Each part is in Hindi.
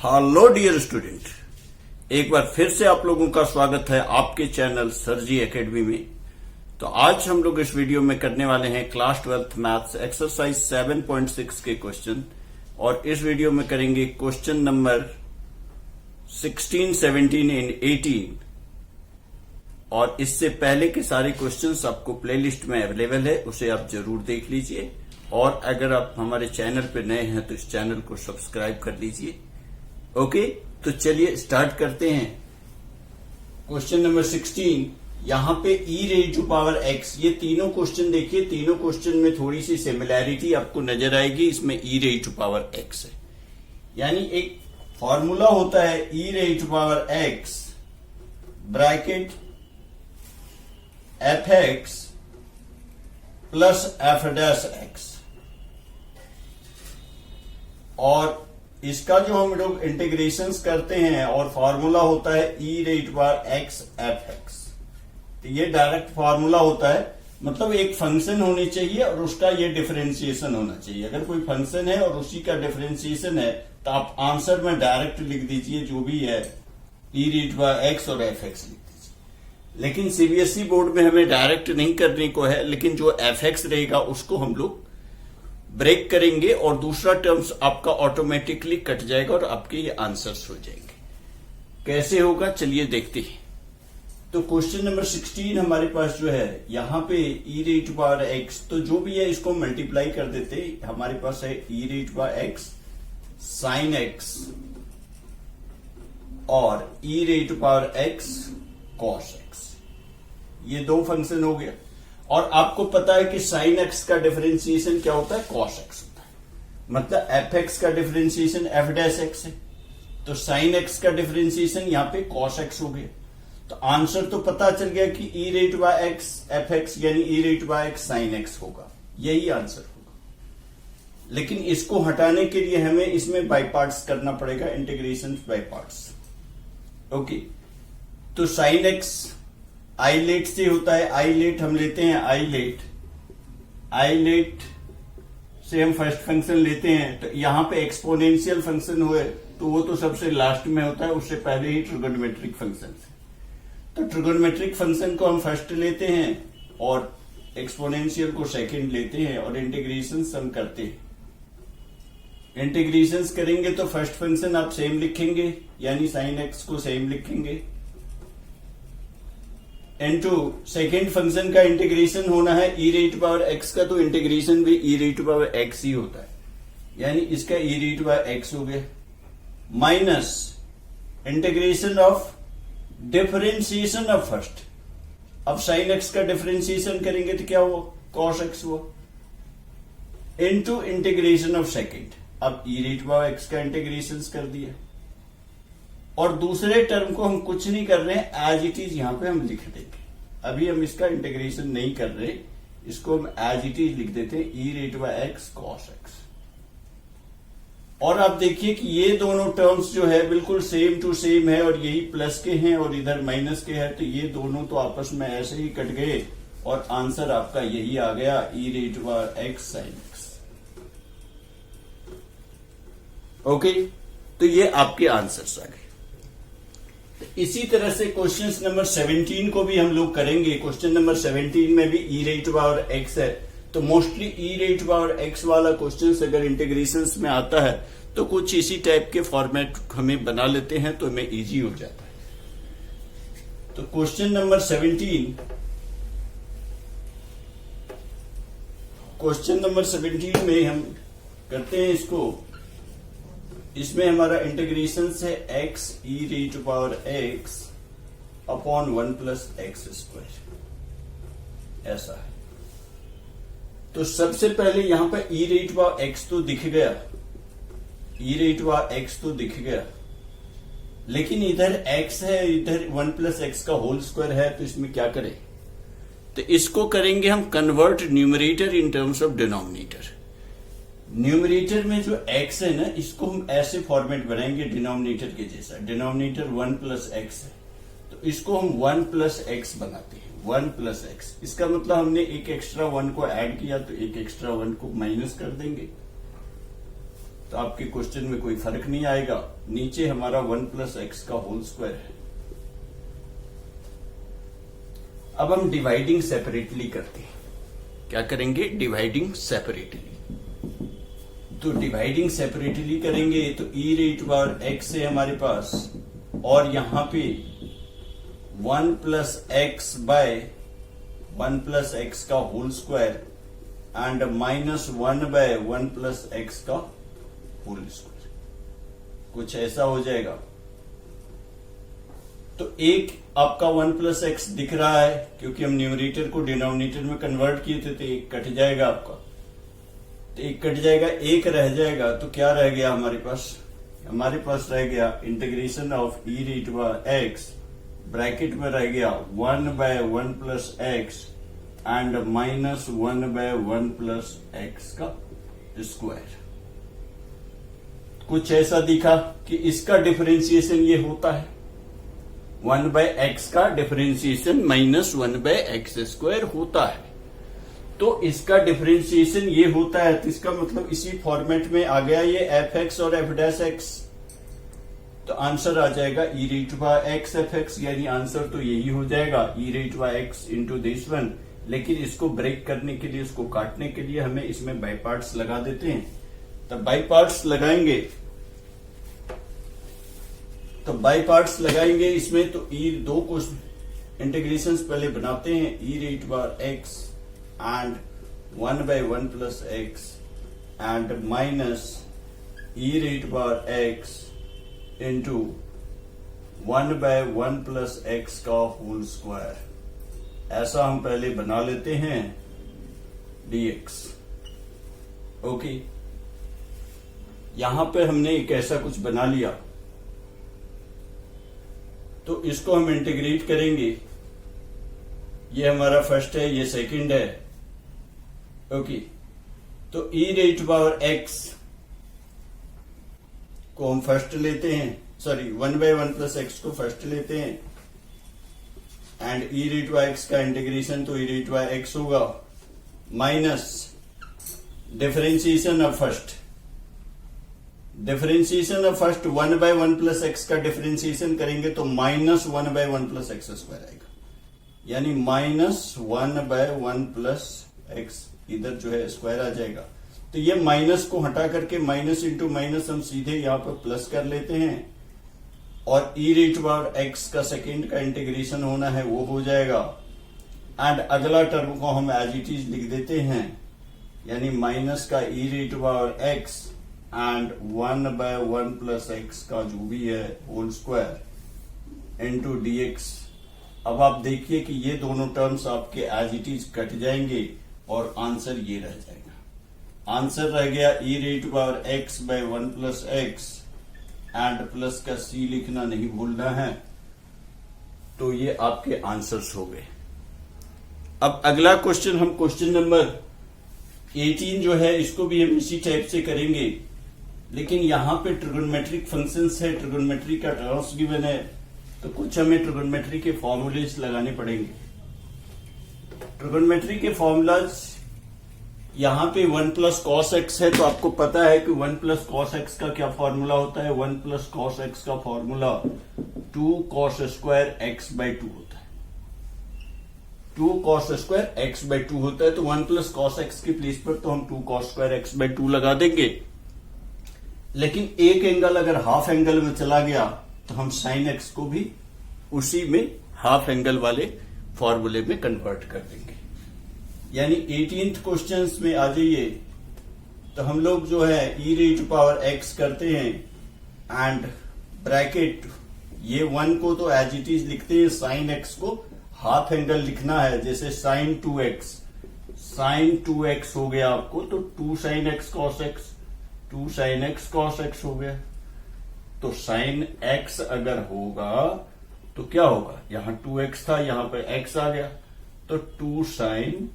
हेलो डियर स्टूडेंट, एक बार फिर से आप लोगों का स्वागत है आपके चैनल सरजी एकेडमी में। तो आज हम लोग इस वीडियो में करने वाले हैं क्लास 12th मैथ्स एक्सरसाइज 7.6 के क्वेश्चन, और इस वीडियो में करेंगे क्वेश्चन नंबर 16, 17 एंड 18। और इससे पहले के सारे क्वेश्चंस आपको प्लेलिस्ट में अवेलेबल है, उसे आप जरूर देख लीजिए। और अगर आप हमारे चैनल पर नए हैं तो इस चैनल को सब्सक्राइब कर लीजिए। ओके, तो चलिए स्टार्ट करते हैं। क्वेश्चन नंबर 16, यहां पे e raise to power x, ये तीनों क्वेश्चन देखिए, तीनों क्वेश्चन में थोड़ी सी सिमिलैरिटी आपको नजर आएगी। इसमें e raise to power x है, यानी एक फॉर्मूला होता है e raise to power x bracket fx plus f dash x, और इसका जो हम लोग इंटीग्रेशंस करते हैं और फॉर्मूला होता है e raise to power x fx। तो ये डायरेक्ट फॉर्मूला होता है, मतलब एक फंक्शन होनी चाहिए और उसका ये डिफरेंशिएशन होना चाहिए। अगर कोई फंक्शन है और उसी का डिफरेंशिएशन है तो आप आंसर में डायरेक्ट लिख दीजिए, जो भी है e raise to power x और fx लिख दीजिए। लेकिन सीबीएसई बोर्ड में हमें डायरेक्ट नहीं करने को है, लेकिन जो fx रहेगा उसको हम लोग ब्रेक करेंगे और दूसरा टर्म्स आपका ऑटोमेटिकली कट जाएगा और आपके ये आंसर्स हो जाएंगे। कैसे होगा चलिए देखते हैं। तो क्वेश्चन नंबर 16 हमारे पास जो है यहां पे e raise to power x, तो जो भी है इसको मल्टीप्लाई कर देते। हमारे पास है e raise to power x sine x और e raise to power x cos x, ये दो फंक्शन हो गया। और आपको पता है कि साइन एक्स का डिफरेंशिएशन क्या होता है, कॉस एक्स होता है। मतलब एफ एक्स का डिफरेंशिएशन एफ डैश एक्स है, तो साइन एक्स का डिफरेंशिएशन यहां पे कॉस एक्स हो गया। तो आंसर तो पता चल गया कि e raise to by x f x यानी e raise to by x sine x होगा, यही आंसर होगा। लेकिन इसको हटाने के लिए हमें इसमें बाय पार्ट्स करना पड़ेगा, इंटीग्रेशन बाय पार्ट्स। ओके, तो साइन एक्स आई लेट से होता है, आई लेट हम लेते हैं, आई लेट से हम फर्स्ट फंक्शन लेते हैं। तो यहां पे एक्सपोनेंशियल फंक्शन हुए तो वो तो सबसे लास्ट में होता है, उससे पहले ही ट्रिगोनोमेट्रिक फंक्शन से। तो ट्रिगोनोमेट्रिक फंक्शन को हम फर्स्ट लेते हैं और एक्सपोनेंशियल को सेकंड लेते हैं और इंटीग्रेशन हम करते हैं। इंटीग्रेशन करेंगे तो फर्स्ट फंक्शन आप सेम लिखेंगे, यानी साइन एक्स को सेम लिखेंगे, इनटू सेकेंड फंक्शन का इंटीग्रेशन होना है e raise to power x का, तो इंटीग्रेशन भी e raise to power x ही होता है, यानी इसका e raise to power x हो गया, minus integration of differentiation of first. अब साइन x का डिफरेंशिएशन करेंगे तो क्या हुआ, cos x हुआ, इनटू इंटीग्रेशन ऑफ सेकेंड। अब e raise to power x का इंटीग्रेशन कर दिया, और दूसरे टर्म को हम कुछ नहीं कर रहे हैं, एज इट इज यहां पे हम लिख देंगे। अभी हम इसका इंटीग्रेशन नहीं कर रहे, इसको हम एज इट इज लिख देते हैं, e raise to by x cos x. और आप देखिए कि ये दोनों टर्म्स जो है बिल्कुल सेम टू सेम है, और यही प्लस के हैं और इधर माइनस के हैं, तो ये दोनों तो आपस में ऐसे ही कट गए और आंसर आपका यही आ गया, e raise to by x sine x. Okay, तो ये आपके आंसर्स आ गए। इसी तरह से क्वेश्चन नंबर 17 को भी हम लोग करेंगे। क्वेश्चन नंबर 17 में भी e raise to power x है, तो mostly e raise to power x वाला क्वेश्चन अगर इंटीग्रेशंस to में आता है तो कुछ इसी टाइप के फॉर्मेट हमें बना लेते हैं, तो हमें इजी हो जाता है। तो क्वेश्चन नंबर 17 में हम करते हैं इसको। इसमें हमारा इंटीग्रेशन है x e raise to power x upon 1 plus x square, ऐसा है। तो सबसे पहले यहां पर e raise to power x तो दिख गया, e raise to power x तो दिख गया, लेकिन इधर x है, इधर 1 प्लस एक्स का होल स्क्वायर है, तो इसमें क्या करें, तो इसको करेंगे हम convert numerator in terms of denominator. Numerator में जो x है ना, इसको हम ऐसे फॉर्मेट बनाएंगे डिनोमिनेटर के जैसा। डिनोमिनेटर 1 प्लस एक्स है, तो इसको हम 1 प्लस एक्स बनाते हैं, 1 प्लस एक्स। इसका मतलब हमने एक एक्स्ट्रा 1 को ऐड किया, तो एक एक्स्ट्रा 1 को माइनस कर देंगे। तो आपके क्वेश्चन में कोई फर्क नहीं आएगा। नीचे हमारा 1 प्लस एक्स का होल स्क्वायर है। अब हम डिवाइडिंग सेपरेटली करते हैं। क्या करेंगे? Dividing separately. तो डिवाइडिंग सेपरेटली करेंगे तो ई रेट पावर एक्स है हमारे पास, और यहां पे 1 plus x by 1 plus x का whole square and minus 1 by 1 plus x का होल स्क्वायर, कुछ ऐसा हो जाएगा। तो एक आपका 1 प्लस एक्स दिख रहा है, क्योंकि हम न्यूमरेटर को डिनोमिनेटर में कन्वर्ट किए थे, तो एक कट जाएगा आपका, तो एक कट जाएगा, एक रह जाएगा। तो क्या रह गया हमारे पास? हमारे पास रह गया integration of e rate by x, bracket में रह गया 1 by 1 plus x and minus 1 by 1 plus x का स्क्वायर। कुछ ऐसा दिखा कि इसका डिफरेंशिएशन ये होता है, 1 बाय एक्स का differentiation minus 1 by x square होता है। तो इसका डिफरेंशिएशन ये होता है, तो इसका मतलब इसी फॉर्मेट में आ गया ये एफ एक्स और एफ डैश एक्स। तो आंसर आ जाएगा e rate by x f x, यानी आंसर तो यही हो जाएगा e rate by x into this one. लेकिन इसको ब्रेक करने के लिए, इसको काटने के लिए हमें इसमें बाई पार्ट्स लगा देते हैं। तब बाई पार्ट्स लगाएंगे, तो बाई पार्ट्स लगाएंगे इसमें, तो ई दो को इंटीग्रेशन पहले बनाते हैं, ई रेट बार x and 1 by 1 plus x and minus e raise बार x into 1 by 1 plus x का होल स्क्वायर। ऐसा हम पहले बना लेते हैं dx। ओके, यहां पे हमने एक ऐसा कुछ बना लिया, तो इसको हम इंटीग्रेट करेंगे। ये हमारा फर्स्ट है, ये सेकंड है। ओके, तो ई रेट पावर एक्स को हम फर्स्ट लेते हैं, सॉरी 1 बाय 1 प्लस एक्स को फर्स्ट लेते हैं, and e rate by x का इंटीग्रेशन तो ई रेट बाय एक्स होगा minus differentiation of first, differentiation of first 1 by 1 plus x का डिफरेंशिएशन करेंगे तो minus 1 by 1 plus x square आएगा, यानी माइनस 1 बाय 1 प्लस एक्स, इधर जो है स्क्वायर आ जाएगा। तो ये माइनस को हटा करके माइनस इंटू माइनस हम सीधे यहां पर प्लस कर लेते हैं, और ई रेट बार एक्स का सेकेंड का इंटीग्रेशन होना है वो हो जाएगा, एंड अगला टर्म को हम एज इट इज लिख देते हैं, यानी माइनस का ई रेट बार x and 1 by 1 plus x का जो भी है होल स्क्वायर इंटू dx। अब आप देखिए कि ये दोनों टर्म्स आपके एज इट इज कट जाएंगे और आंसर ये रह जाएगा। आंसर रह गया ई रेट बार x by 1 plus x and plus का सी लिखना नहीं भूलना है। तो ये आपके आंसर्स हो गए। अब अगला क्वेश्चन, हम क्वेश्चन नंबर 18 जो है इसको भी हम इसी टाइप से करेंगे, लेकिन यहां पे ट्रिगोनोमेट्रिक फंक्शंस है, ट्रिगोनोमेट्री का टर्म्स गिवन है, तो कुछ हमें ट्रिगोनोमेट्री के फॉर्मूलेज लगाने पड़ेंगे। ट्रिगोनोमेट्री के फॉर्मूलाज यहां पे 1 प्लस कॉस एक्स है, तो आपको पता है कि 1 प्लस कॉस एक्स का क्या फॉर्मूला होता है। 1 प्लस कॉस एक्स का formula 2 cos square x by 2 होता है। 2 कॉस स्क्वायर एक्स बाय 2 होता है, तो 1 प्लस कॉस एक्स की प्लेस पर तो हम 2 कॉस स्क्वायर एक्स बाय 2 लगा देंगे। लेकिन एक एंगल अगर हाफ एंगल में चला गया तो हम साइन एक्स को भी उसी में हाफ एंगल वाले फॉर्मूले में कन्वर्ट कर देंगे। यानी 18th क्वेश्चन में आ जाइए, तो हम लोग जो है ई रेट पावर एक्स करते हैं एंड ब्रैकेट, ये 1 को तो एज इट इज लिखते हैं, साइन एक्स को हाफ एंगल लिखना है, जैसे साइन 2x, साइन 2x हो गया आपको, तो 2 sine x cos x, 2 sine x cos x हो गया। तो साइन एक्स अगर होगा तो क्या होगा, यहां 2x था, यहां पे x आ गया, तो 2 sine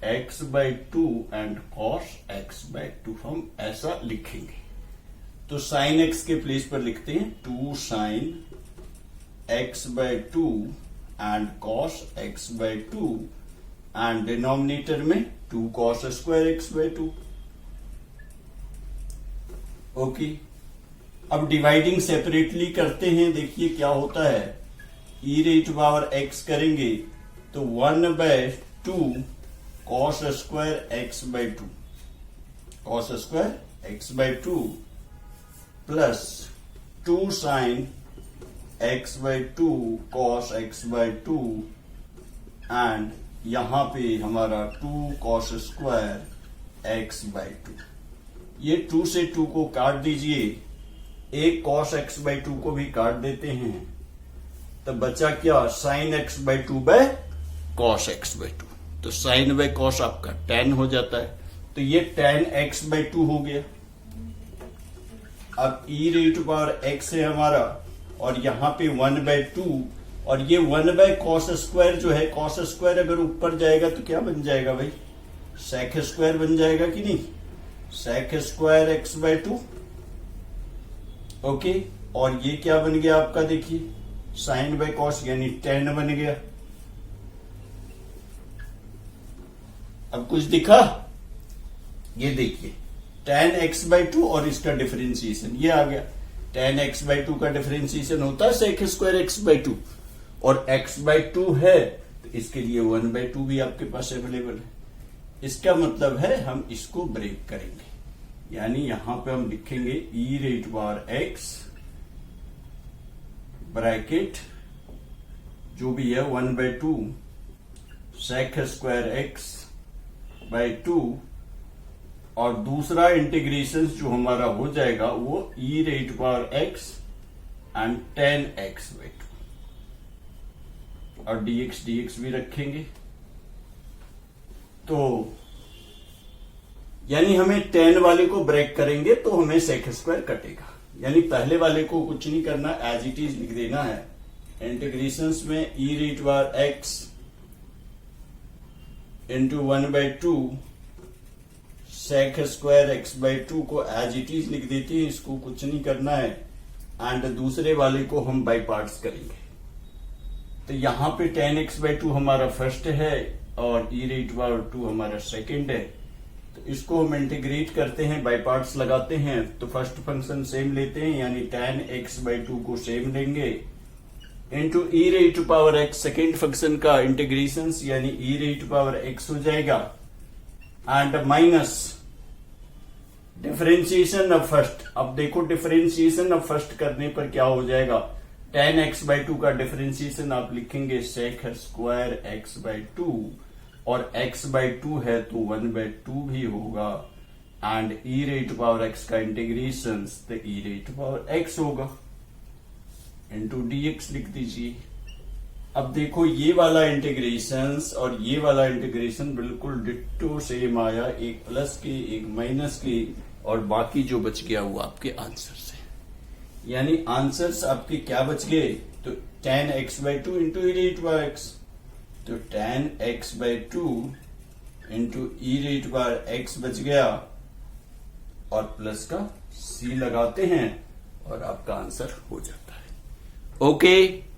x by 2 and cos x by 2 हम ऐसा लिखेंगे। तो साइन x के प्लेस पर लिखते हैं 2 sine x by 2 and cos x by 2, and denominator में 2 cos square x by 2। Okay, अब डिवाइडिंग सेपरेटली करते हैं। देखिए क्या होता है, e raise to power x करेंगे तो 1/2 cos square x by two, cos square x by two plus 2 sine x by two cos x by two and यहां पे हमारा 2 cos square x by to. ये 2 से 2 को काट दीजिए, एक कॉस एक्स बाई टू को भी काट देते हैं, तो बचा क्या, sign x by to by cos x by to. तो साइन बाय कॉस आपका tan हो जाता है, तो ये tan एक्स बाई टू हो गया। अब ई रेज टू पावर एक्स है हमारा, और यहां पे 1/2, और ये 1 कॉस स्क्वायर जो है, कॉस स्क्वायर अगर ऊपर जाएगा तो क्या बन जाएगा भाई, सेक स्क्वायर बन जाएगा कि नहीं, sec square x by two. Okay, और ये क्या बन गया आपका, देखिए साइन बाय कॉस यानी tan बन गया। अब कुछ दिखा, ये देखिए tan एक्स बाई टू और इसका डिफरेंशिएशन ये आ गया। tan एक्स बाई टू का डिफरेंशिएशन होता है sec square x by two, और एक्स बाई टू है तो इसके लिए 1/2 भी आपके पास अवेलेबल है। इसका मतलब है हम इसको ब्रेक करेंगे, यानी यहां पे हम लिखेंगे e raise to power x bracket जो भी है 1/2 sec square x by two, और दूसरा इंटीग्रेशन जो हमारा हो जाएगा वो e raise to power x and tan x by two, और dx भी रखेंगे। तो यानी हमें tan वाले को ब्रेक करेंगे तो हमें सेक स्क्वायर कटेगा, यानी पहले वाले को कुछ नहीं करना, एज इट इज लिख देना है। इंटीग्रेशंस में e raise to power x into 1/2 sec square x by two को एज इट इज लिख देते हैं, इसको कुछ नहीं करना है, एंड दूसरे वाले को हम बाई पार्ट्स करेंगे। तो यहां पे tan एक्स बाई टू हमारा फर्स्ट है और ई रेज टू पावर 2 हमारा सेकेंड है। तो इसको हम इंटीग्रेट करते हैं, बाई पार्ट्स लगाते हैं, तो फर्स्ट फंक्शन सेम लेते हैं, यानी tan एक्स बाई टू को सेम लेंगे, into e raise to power x second function का इंटीग्रेशन यानी e raise to power x हो जाएगा, and minus differentiation of first. अब देखो डिफरेंशिएशन ऑफ फर्स्ट करने पर क्या हो जाएगा, tan एक्स बाई टू का डिफरेंशिएशन आप लिखेंगे sec square x by two, और x बाई टू है तो 1/2 भी होगा, and e raise to power x का इंटीग्रेशन तो e raise to power x होगा, इंटू dx लिख दीजिए। अब देखो ये वाला इंटीग्रेशन और ये वाला इंटीग्रेशन बिल्कुल डिट्टो सेम आया, एक प्लस के एक माइनस के, और बाकी जो बच गया वो आपके आंसर से, यानी आंसर्स आपके क्या बच गए, तो tan x by two into e raise to power x, तो tan x by two into e raise to power x बच गया, और प्लस का c लगाते हैं और आपका आंसर हो जाता है। ओके।